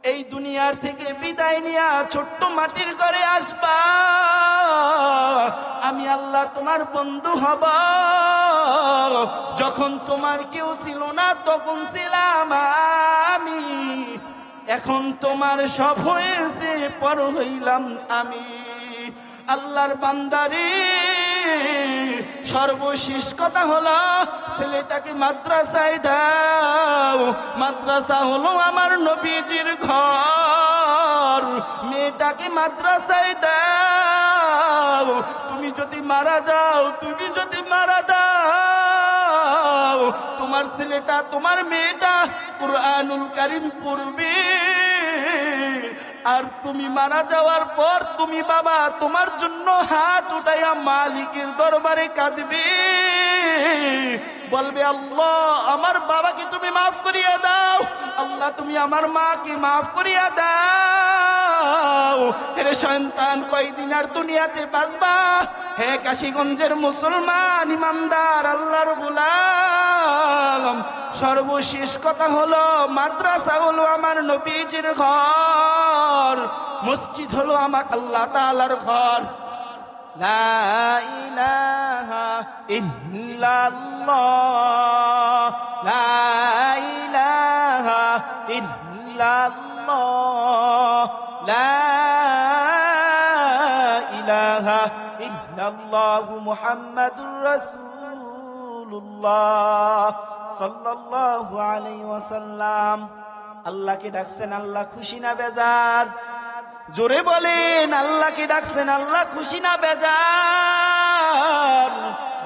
এই দুনিয়ার থেকে বিদায় নিয়া ছোট্ট মাটির ঘরে আসবা, আমি আল্লাহ তোমার বন্ধু হব। যখন তোমার কেউ ছিল না তখন ছিলাম আমি, এখন তোমার সব হয়েছে পর হইলাম আমি। আল্লাহর বান্দারে, সর্বশেষ কথা হলো ছেলেটাকে মাদ্রাসায় দাও। মাদ্রাসা হলো আমার নবীজির ঘর, মেয়েটাকে মাদ্রাসায় দাও। তুমি যদি মারা যাও, তুমি যদি মারা দাও, তোমার ছেলেটা তোমার মেয়েটা কুরআনুল কারীম পড়বে, আর তুমি মারা যাওয়ার পর তুমি বাবা তোমার জন্য হাত উঠাইয়া মালিকের দরবারে কাঁদবে, বলবে আল্লাহ আমার বাবাকে তুমি মাফ করিয়া দাও, আল্লাহ তুমি আমার মাকে মাফ করিয়া দাও। এর সন্তান কয়দিন আর দুনিয়াতে বাঁচবা? হে কাশীগঞ্জের মুসলমান ইমানদার আল্লাহর গোলাম, সর্বশেষ কথা হলো মাদ্রাসা হলো আমার নবীজির ঘর, মসজিদ হলো আমার আল্লাহ তাআলার ঘর। লা ইলাহা ইল্লাল্লাহ, লা ইলাহা ইল্লাল্লাহ, লা ইলাহা ইল্লাল্লাহ মুহাম্মাদুর রাসূলুল্লাহ সাল্লাল্লাহু আলাইহি ওয়াসাল্লাম। আল্লাহকে ডাকছেন, আল্লাহ খুশি না বেজার? জোরে বলেন, আল্লাহকে ডাকছেন, আল্লাহ খুশি না বেজার?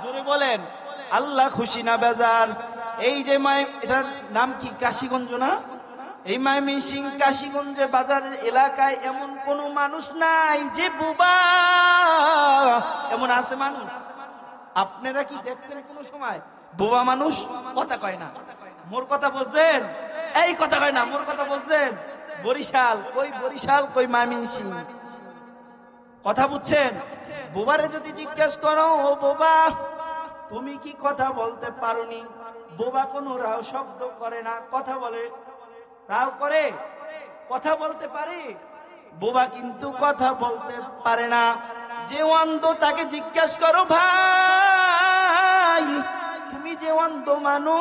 জোরে বলেন, আল্লাহ খুশি না বেজার? এই যে এটার নাম কি, কাশীগঞ্জ না? এই ময়মনসিংহ কাশীগঞ্জে বাজারের এলাকায় এমন কোন মানুষ নাই যে বুবা। এমন আছে মানুষ? আপনারা কি দেখছেন কোন সময় বুবা মানুষ? কথা কয় না, মোর কথা বলছেন? এই কথা কয় না, মোর কথা বলছেন? বরিশাল কই, বরিশাল কই, ময়মনসিংহ, কথা বুঝছেন? বোবারে যদি জিজ্ঞেস করো, ও বোবা তুমি কি কথা বলতে পারোনি? বোবা কোন রাও শব্দ করে না, কথা বলে, রাও করে, কথা বলতে পারে। বোবা কিন্তু কথা বলতে পারে না। যে অন্ধ তাকে জিজ্ঞেস করো, ভাই তুমি যে অন্ধ মানুষ,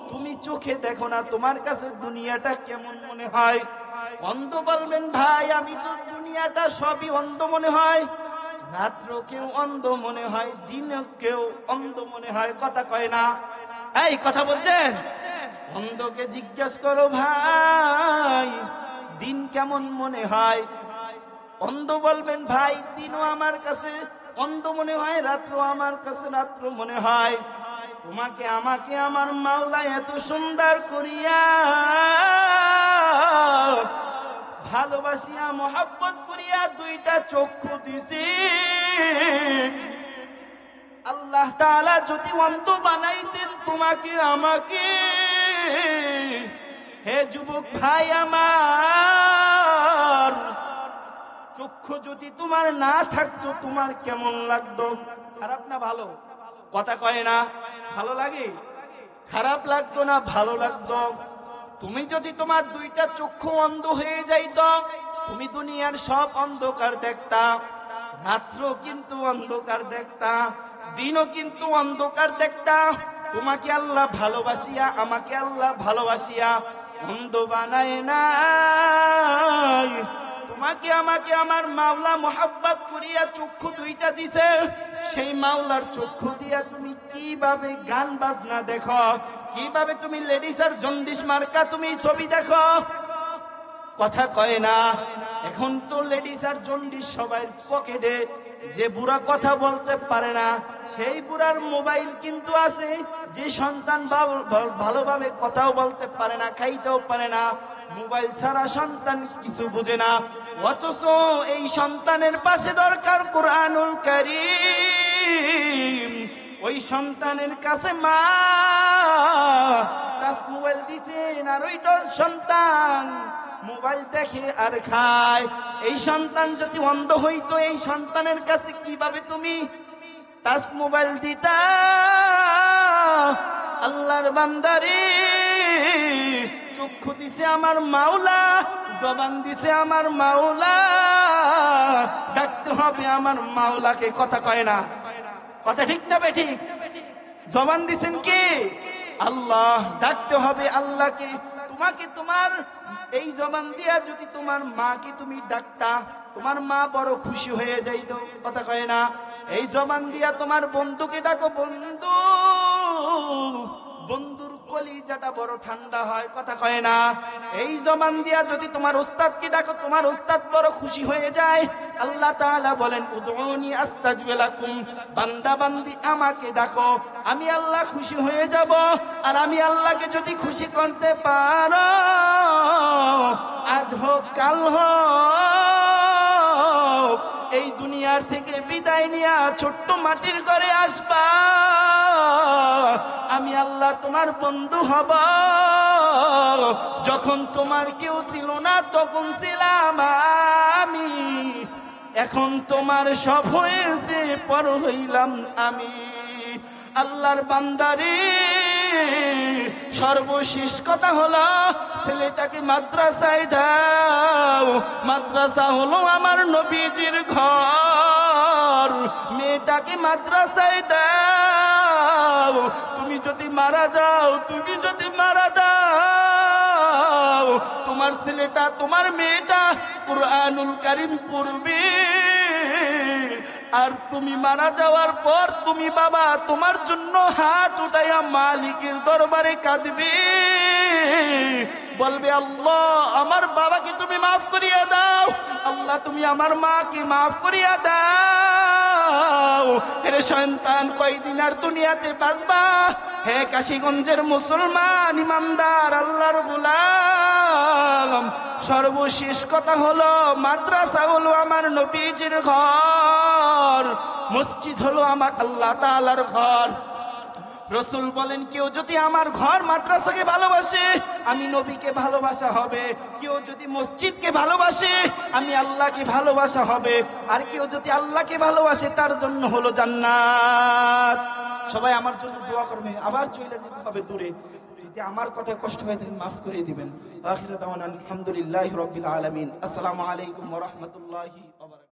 তুমি চোখে দেখো না, তোমার কাছে দুনিয়াটা কেমন মনে হয়? অন্ধ বলবেন, ভাই আমি তো দুনিয়াটা সবই অন্ধ মনে হয়, রাত্রকেও অন্ধ মনে হয়, দিনকেও অন্ধ মনে হয়, কথা কয় না। এই কথা বলছেন? অন্ধকে জিজ্ঞেস করো, ভাই দিন কেমন মনে হয়? অন্ধ বলবেন, ভাই দিনও আমার কাছে অন্ধ মনে হয়, রাত্র আমার কাছে রাত্র মনে হয়। তোমাকে আমাকে আমার মাওলা এত সুন্দর করিয়া ভালোবাসিয়া মহব্বত করিয়া দুইটা চক্ষু দিছি। আল্লাহ তাআলা যদি অন্ধ বানাইতেন তোমাকে আমাকে, হে যুবক ভাই আমার, চক্ষু যদি তোমার না থাকতো তোমার কেমন লাগতো? খারাপ না ভালো? কথা কয় না? ভালো লাগে? খারাপ লাগতো না ভালো লাগতো? তুমি যদি তোমার দুইটা চক্ষু অন্ধ হয়ে যাইতো, তুমি দুনিয়ার সব অন্ধকার দেখতা, রাত্র কিন্তু অন্ধকার দেখতা, দিনও কিন্তু অন্ধকার দেখতা। তোমাকে আল্লাহ ভালোবাসিয়া, আমাকে আল্লাহ ভালোবাসিয়া অন্ধ বানায় নাই। তোমাকে আমাকে আমার মাওলা মোহাব্বত করিয়া চক্ষু দুইটা দিছে। সেই মাওলার চক্ষু দিয়া তুমি কিভাবে গান বাজনা দেখো, কিভাবে তুমি লেডিস আর জন্ডিস মার্কা তুমি ছবি দেখো? কথা কয় না। এখন তো লেডিস আর জন্ডিস সবাই পকেটে। যে বুড়া কথা বলতে পারে না, সেই বুড়ার মোবাইল কিন্তু আছে। যে সন্তান ভালোভাবে কথাও বলতে পারে না, খাইতেও পারে না, মোবাইল ছাড়া সন্তান কিছু বুঝে না, অথচ এই সন্তানের পাশে দরকার কুরআনুল কারীম। ওই সন্তানের কাছে মা টাচ মোবাইল দিছেন, আর ওইটা সন্তান মোবাইল দেখে আর খায়। এই সন্তান যদি অন্ধ হইতো, এই সন্তানের কাছে কিভাবে তুমি টাচ মোবাইল দিতা? আল্লাহর বান্দারে, চক্ষু দিছে আমার মাওলা, জবান দিছে আমার মাওলা, ডাকতে হবে আমার মাওলাকে। কথা কয় না, কথা ঠিক না বেঠিক? জবান দিছেন কে? আল্লাহ। ডাকতে হবে আল্লাহকে। তোমাকে তোমার এই জবান দিয়া যদি তোমার মাকে তুমি ডাকতা, তোমার মা বড় খুশি হয়ে যাইত। কথা কয় না? এই জবান দিয়া তোমার বন্ধুকে ডাকো, বন্ধু, বন্ধুর কলিজাটা বড় ঠান্ডা হয়। কথা কয় না? এই জবান দিয়া যদি তোমার ওস্তাদকে ডাকো, তোমার ওস্তাদ বড় খুশি হয়ে যায়। আল্লাহ তাআলা বলেন উদউনি আস্তাজিব লাকুম, বান্দা বান্দি আমাকে ডাকো, আমি আল্লাহ খুশি হয়ে যাব। আর আমি আল্লাহকে যদি খুশি করতে পারো, আজ হোক কাল হোক, এই দুনিয়ার থেকে বিদায় নিয়া ছোট্ট মাটির ঘরে আসবা, আমি আল্লাহ তোমার বন্ধু হব। যখন তোমার কেউ ছিল না তখন ছিলাম আমি, এখন তোমার সব হয়েছে পর হইলাম আমি। আল্লাহর বান্দারে, সর্বশেষ কথা হলো ছেলেটাকে মাদ্রাসায় দাও। মাদ্রাসা হলো আমার নবীজির ঘর, মেয়েটাকে মাদ্রাসায় দাও। তুমি যদি মারা যাও, তুমি যদি মারা যাও, তোমার ছেলেটা তোমার মেয়েটা কুরআনুল কারীম পড়বে। আর তুমি মারা যাওয়ার পর তুমি বাবা তোমার জন্য হাত উঠাইয়া মালিকের দরবারে কাঁদবে, বলবে আল্লাহ আমার বাবাকে তুমি মাফ করিয়া দাও, আল্লাহ তুমি আমার মাকে মাফ করিয়া দাও। হে সন্তান, কয়দিন আর দুনিয়াতে বাঁচবা? হে কাশীগঞ্জের মুসলমান ইমানদার আল্লাহর গোলাম, সর্বশেষ কথা হলো মাদ্রাসা হলো আমার নবীজির ঘর, মসজিদ হলো আমার আল্লাহ তাআলার ঘর। রাসূল বলেন কেউ যদি আমার ঘর মাদ্রাসাকে ভালোবাসে, আমি নবীকে ভালোবাসা হবে। কেউ যদি মসজিদকে ভালোবাসে, আমি আল্লাহকে ভালোবাসা হবে। আর কেউ যদি আল্লাহকে ভালোবাসে, তার জন্য হলো জান্নাত। সবাই আমার জন্য দোয়া করবে। আবার চলে যেতে হবে দূরে। যদি আমার কথা কষ্ট হয়ে থাকে মাফ করে দিবেন। আখিরাত দাওয়ানা আলহামদুলিল্লাহি রাব্বিল আলামিন। আসসালামু আলাইকুম ওয়া রাহমাতুল্লাহি ওয়া বারাকাতুহু।